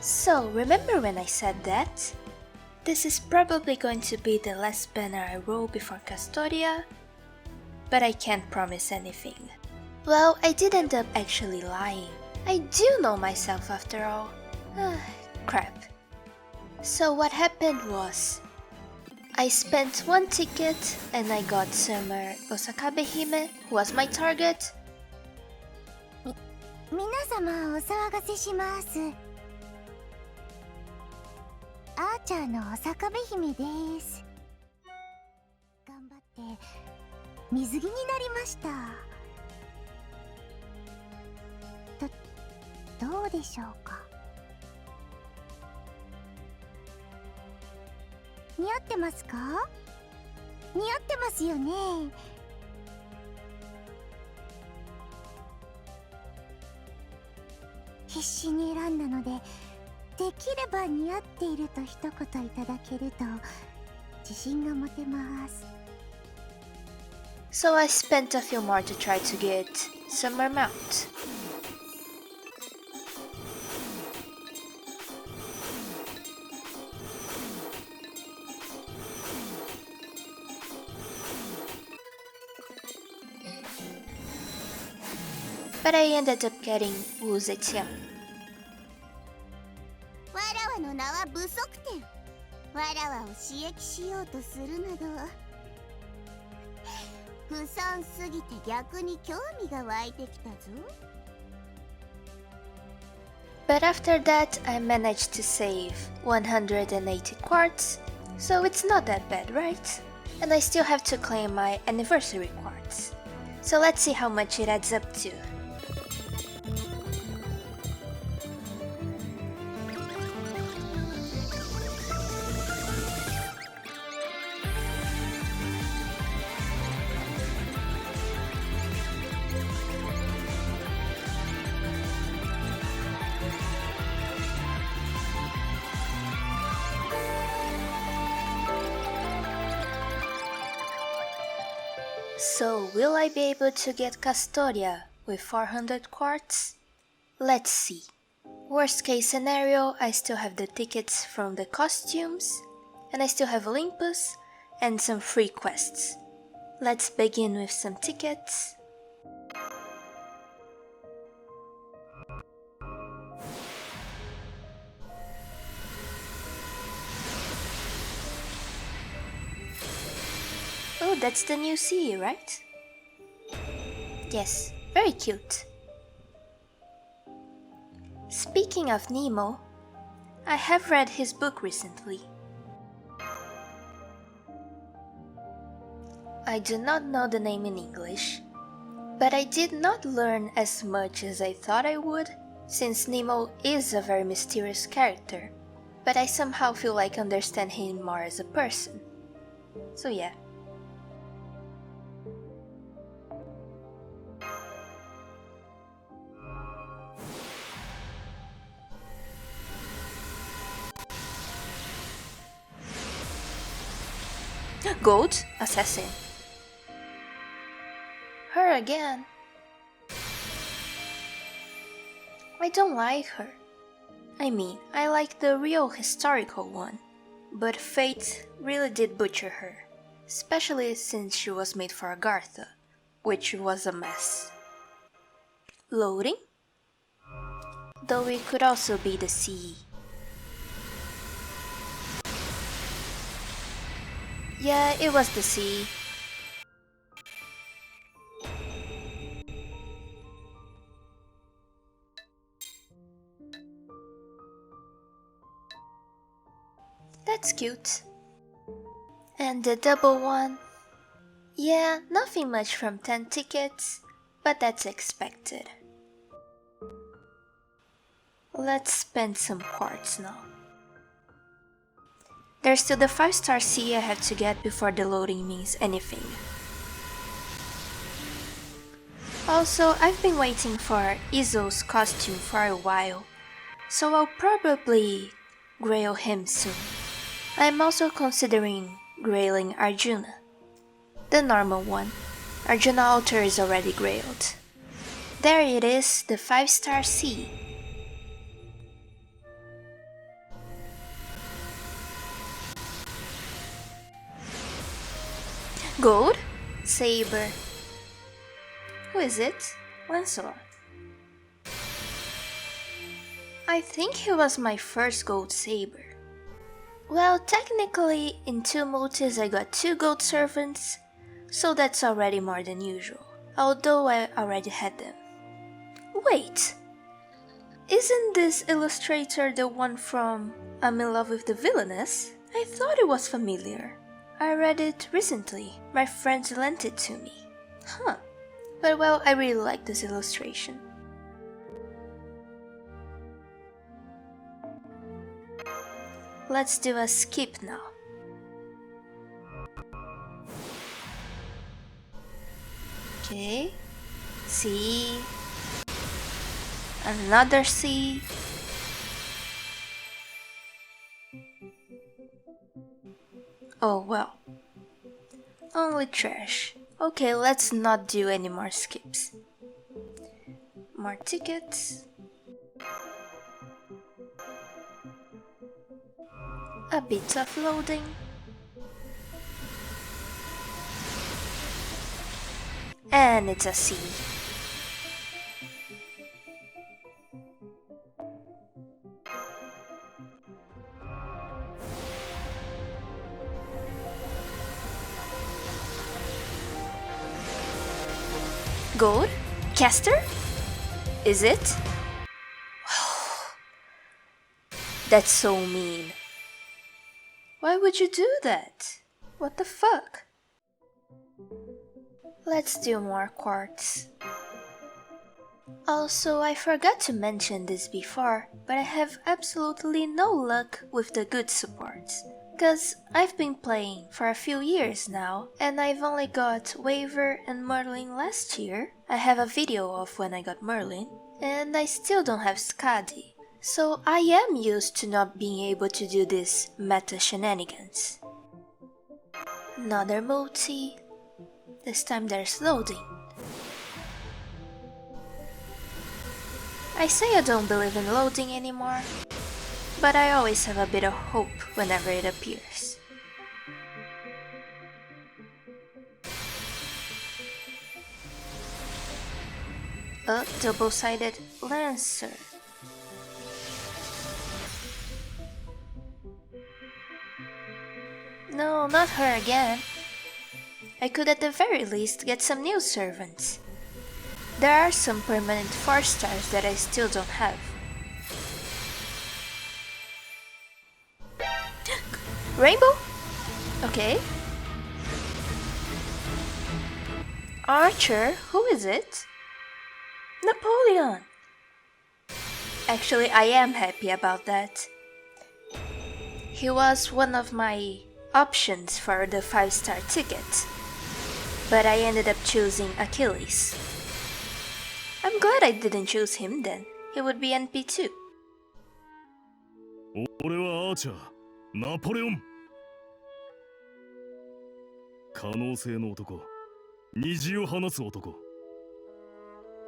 So, remember when I said that? This is probably going to be the last banner I roll before Custodia, but I can't promise anything. Well, I did end up actually lying. I do know myself after all. Crap. So what happened was, I spent one ticket and I got Summer Osakabe Hime, who was my target. 皆様お騒がせします。アーチャーのおさかべ姫です。頑張って水着になりました。どうでしょうか。似合ってますか？似合ってますよね。必死に選んだので、できれば似合っていると一言いただけると自信が持てます。So I spent a few more to try to get Summer mount. But I ended up getting Wu Zetian. わらわの名は不足点。わらわを刺激しようとするなど不遜すぎて逆に興味が湧いてきたぞ。 But after that, I managed to save 180 quartz, so it's not that bad, right? And I still have to claim my anniversary quartz. So let's see how much it adds up to. So, will I be able to get Custodia with 400 quartz? Let's see. Worst case scenario, I still have the tickets from the costumes, and I still have Olympus, and some free quests. Let's begin with some tickets. Oh, that's the new CE, right? Yes, very cute. Speaking of Nemo, I have read his book recently. I do not know the name in English, but I did not learn as much as I thought I would, since Nemo is a very mysterious character, but I somehow feel like I understand him more as a person. So yeah. Gold Assassin. Her again. I don't like her. I mean, I like the real historical one, but Fate really did butcher her, especially since she was made for Agartha, which was a mess. Loading? Though it could also be the CE. Yeah, it was the CE. That's cute. And the double one? Yeah, nothing much from 10 tickets, but that's expected. Let's spend some quartz now. There's still the 5-star C I have to get before the loading means anything. Also, I've been waiting for Izo's costume for a while, so I'll probably grail him soon. I'm also considering grailing Arjuna. The normal one. Arjuna Altar is already grailed. There it is, the 5-star C. Gold? Saber. Who is it? Lancelot. I think he was my first gold saber. Well, technically, in 2 multis I got 2 gold servants, so that's already more than usual, although I already had them. Wait! Isn't this illustrator the one from I'm in Love with the Villainess? I thought it was familiar. I read it recently. My friends lent it to me. Huh. But well, I really like this illustration. Let's do a skip now. Okay. C. Another C. Oh well. Only trash. Okay, let's not do any more skips. More tickets. A bit of loading. And it's a C. Gold? Caster? Is it? That's so mean. Why would you do that? What the fuck? Let's do more quartz. Also, I forgot to mention this before, but I have absolutely no luck with the good supports. Cause I've been playing for a few years now, and I've only got Waver and Merlin last year. I have a video of when I got Merlin, and I still don't have Skadi. So I am used to not being able to do this meta shenanigans. Another multi. This time there's loading. I say I don't believe in loading anymore, but I always have a bit of hope whenever it appears. A double-sided Lancer. No, not her again. I could at the very least get some new servants. There are some permanent 4 stars that I still don't have. Rainbow? Okay. Archer? Who is it? Napoleon! Actually, I am happy about that. He was one of my options for the 5-star ticket, but I ended up choosing Achilles. I'm glad I didn't choose him then. He would be NP too. 俺はアーチャー、ナポレオン。可能性の男、虹を放つ男。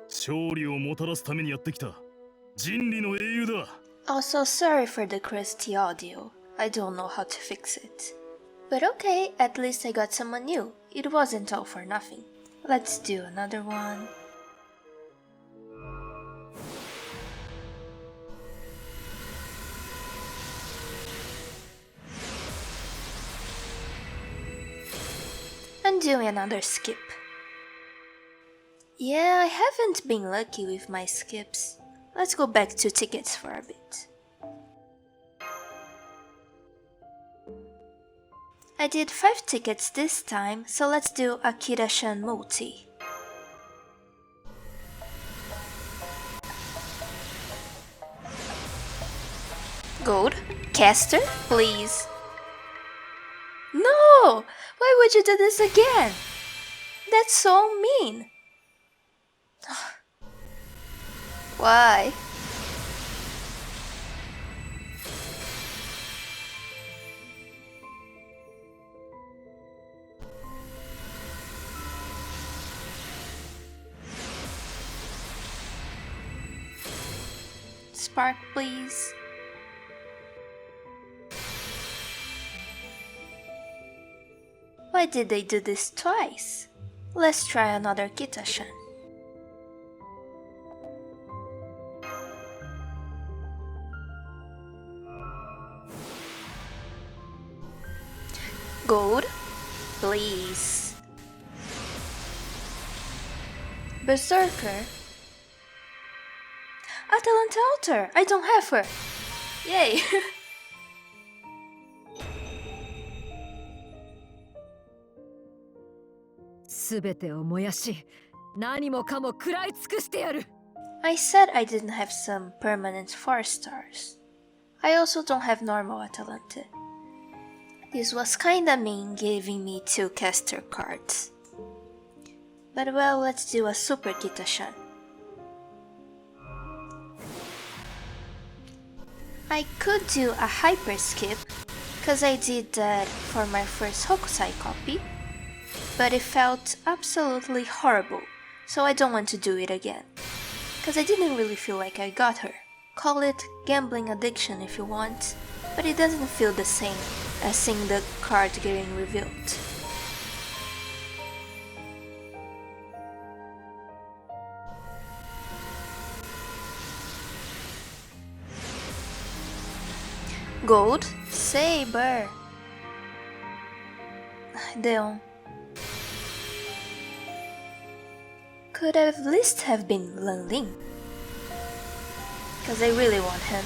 勝利をもたらすためにやってきた人類の英雄だ。Also, sorry for the crusty audio. I don't know how to fix it. But okay, at least I got someone new. It wasn't all for nothing. Let's do another one. I'm doing another skip. Yeah, I haven't been lucky with my skips. Let's go back to tickets for a bit. I did 5 tickets this time, so let's do Akira-shan multi. Gold? Caster? Please. No! Why would you do this again? That's so mean. Why? Spark, please. Why did they do this twice? Let's try another Kitashan. Gold, please. Berserker. Atalanta Altar! I don't have her! Yay! すべてを燃やし、何もかも食らい尽くしてやる。 I said I didn't have some permanent 4 stars. I also don't have normal Atalante. This was kinda mean giving me 2 caster cards. But well, let's do a Super Kitashan. I could do a Hyper Skip, cause I did that for my first Hokusai copy, but it felt absolutely horrible, so I don't want to do it again. Cause I didn't really feel like I got her. Call it gambling addiction if you want, but it doesn't feel the same as seeing the card getting revealed. Gold, Saber. Deon. Could at least have been Lan Ling. Cause I really want him.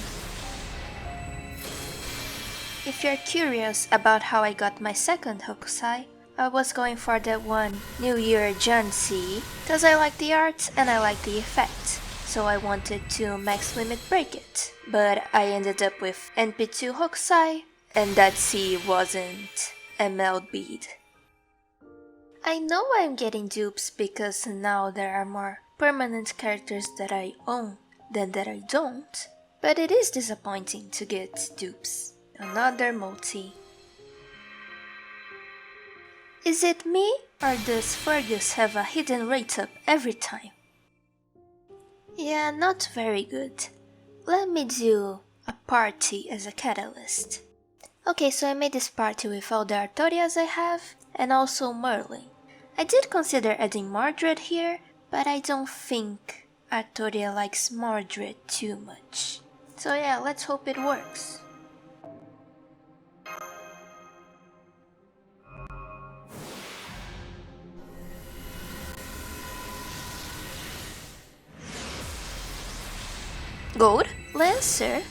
If you're curious about how I got my second Hokusai, I was going for that one New Year Junsei, cause I like the art and I like the effect, so I wanted to max limit break it. But I ended up with NP2 Hokusai, and that C wasn't Emerald Bead. I know I'm getting dupes because now there are more permanent characters that I own than that I don't, but it is disappointing to get dupes. Another multi. Is it me, or does Fergus have a hidden rate up every time? Yeah, not very good. Let me do a party as a catalyst. Okay, so I made this party with all the Artorias I have, and also Merlin. I did consider adding Mordred here, but I don't think Artoria likes Mordred too much. So yeah, let's hope it works. Gold? Lancer?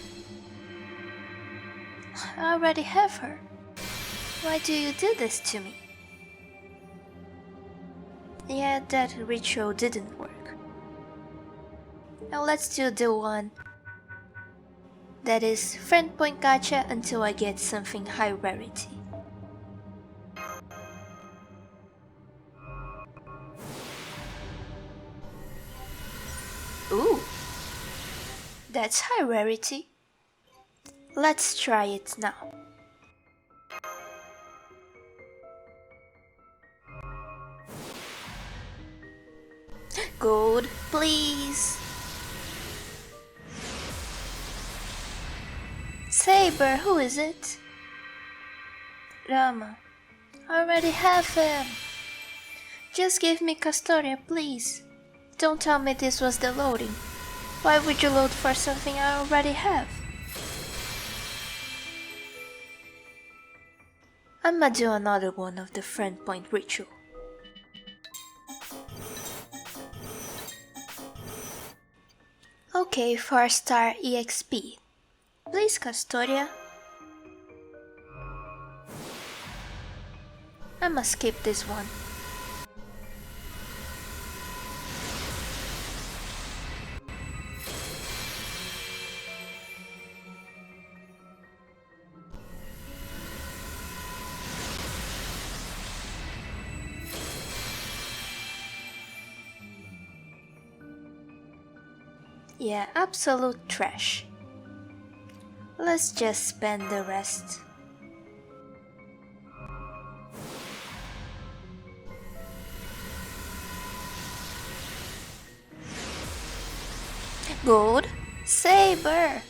I already have her. Why do you do this to me? Yeah, that ritual didn't work. Now let's do the one that is friend point gacha until I get something high rarity. Ooh, that's high rarity. Let's try it now. Gold, please. Saber, who is it? Rama. I already have him. Just give me Castoria, please. Don't tell me this was the loading. Why would you load for something I already have? I'ma do another one of the friend point ritual. Okay, 4-star EXP. Please, Castoria. I'ma skip this one. Yeah, absolute trash. Let's just spend the rest. Gold, Saber.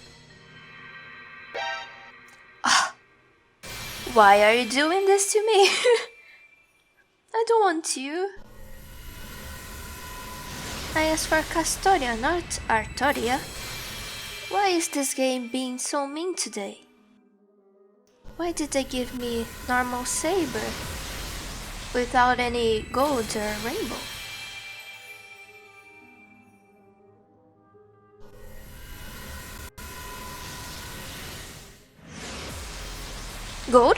Ah, why are you doing this to me? I don't want to. I asked for Castoria, not Artoria. Why is this game being so mean today? Why did they give me normal saber without any gold or rainbow? Gold?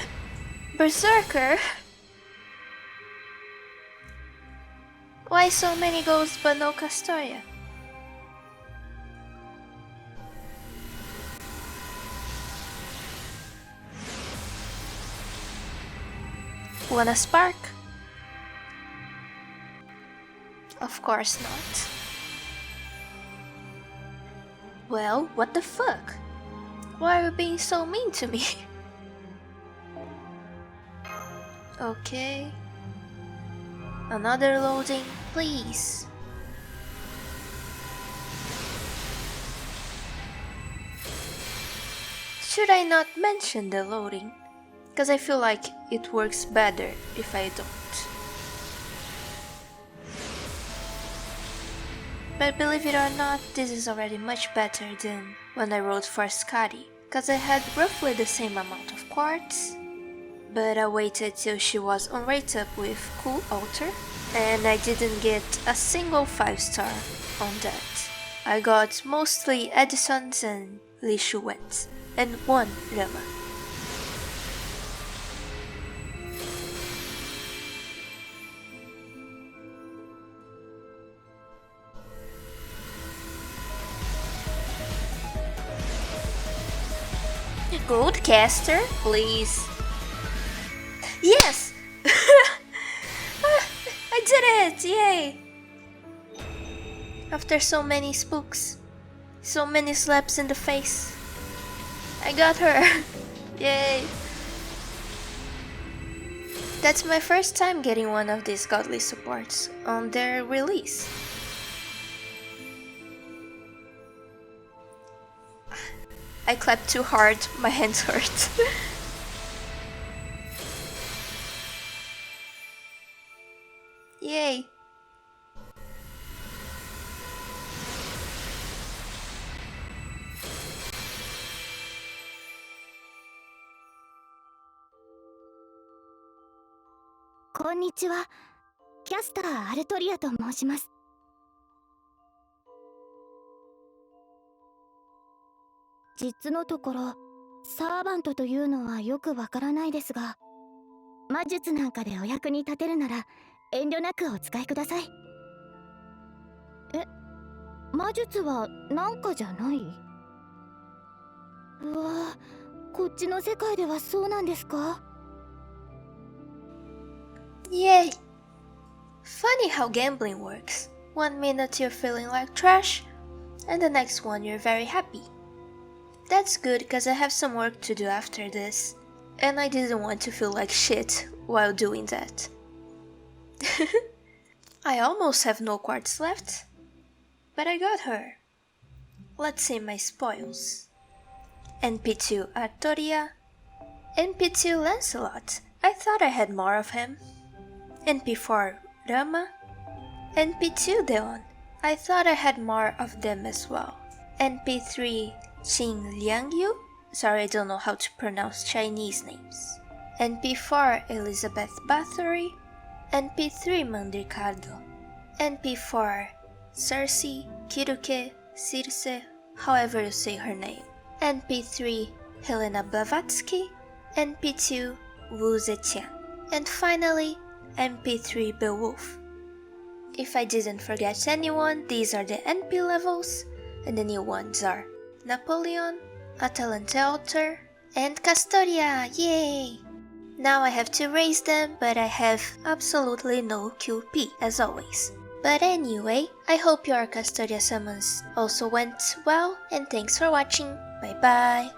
Berserker? Why so many golds but no Castoria? Wanna spark? Of course not. Well, what the fuck? Why are you being so mean to me? Okay. Another loading, please. Should I not mention the loading? Because I feel like it works better if I don't. But believe it or not, this is already much better than when I rode for Skadi, because I had roughly the same amount of quartz, but I waited till she was on rate up with Cool Altar, and I didn't get a single 5-star on that. I got mostly Edison's and Li Shuwen's, and one Rama. Gold caster, please. Yes! I did it! Yay! After so many spooks, so many slaps in the face, I got her! Yay! That's my first time getting one of these godly supports on their release. I clapped too hard, my hands hurt. Yay!こんにちは。キャスターアルトリアと申します。実のところ、サーバントというのはよくわからないですが、魔術なんかでお役に立てるなら遠慮なくお使いください。え、魔術はなんかじゃない？うわぁ、こっちの世界ではそうなんですか？ Yay! Funny how gambling works. 1 minute you're feeling like trash, and the next one you're very happy. That's good because I have some work to do after this, and I didn't want to feel like shit while doing that. I almost have no quartz left, but I got her. Let's see my spoils. NP2 Artoria, NP2 Lancelot. I thought I had more of him. NP4 Rama, NP2 Deon. I thought I had more of them as well. NP3 Qin Liangyu. Sorry, I don't know how to pronounce Chinese names. NP4 Elizabeth Bathory. NP3 Mandricardo. NP4 Cersei, Kiruke, Circe, however you say her name. NP3 Helena Blavatsky. NP2 Wu Zetian. And finally, NP3 Beowulf. If I didn't forget anyone, these are the NP levels, and the new ones are Napoleon, Atalante Altar, and Castoria, yay! Now I have to raise them, but I have absolutely no QP, as always. But anyway, I hope your Castoria summons also went well, and thanks for watching, bye bye!